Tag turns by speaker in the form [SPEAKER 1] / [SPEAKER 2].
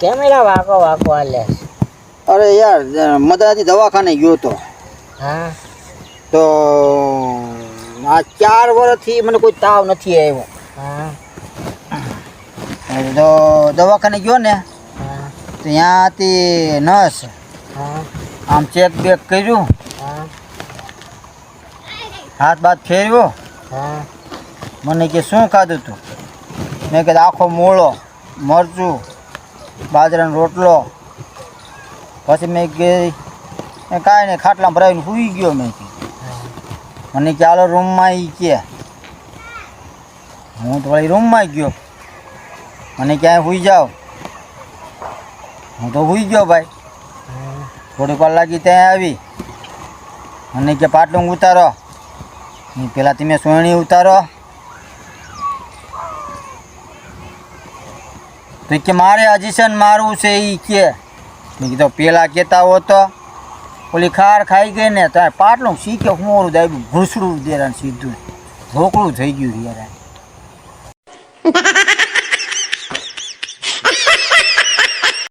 [SPEAKER 1] Camera વાકો વાકો હાલે.
[SPEAKER 2] અરે યાર મદાથી દવાખાને ગયો તો.
[SPEAKER 1] હા
[SPEAKER 2] તો આ 4 વર્ષથી મને કોઈ તાવ નથી આવ્યો.
[SPEAKER 1] હા
[SPEAKER 2] તો દવાખાને ગયો ને
[SPEAKER 1] હા
[SPEAKER 2] તો ત્યાંથી નર્સ
[SPEAKER 1] હા
[SPEAKER 2] આમ ચેક બેક કર્યું,
[SPEAKER 1] હા
[SPEAKER 2] હાથ બાથ ફેરવ્યો.
[SPEAKER 1] હા
[SPEAKER 2] મને કે શું ખાધું તું? મેં કીધું આખો મૂળો, મરચું, બાજરાનો રોટલો. પછી મેં કાંઈ નહીં, ખાટલામાં ભરાવીને સૂઈ ગયો. મેં કીધું મને કે હાલો રૂમમાં એ કે. હું તો વળી રૂમમાં ગયો. મને ક્યાંય સૂઈ જાઓ. હું તો સૂઈ ગયો ભાઈ. થોડીક વાર લાગી ત્યાં આવી. મને કે પાટલું ઉતારો. પેલા તમે સોયણી ઉતારો. તો કે મારે હજીશન મારવું છે એ કે. મેં કીધું પેલા કહેતા હો તો ઓલી ખાર ખાઈ ગઈ ને તો પાટલું શીખે હું દાબ્યું ભૂસડું દેરા સીધું ઢોકળું થઈ ગયું યાર.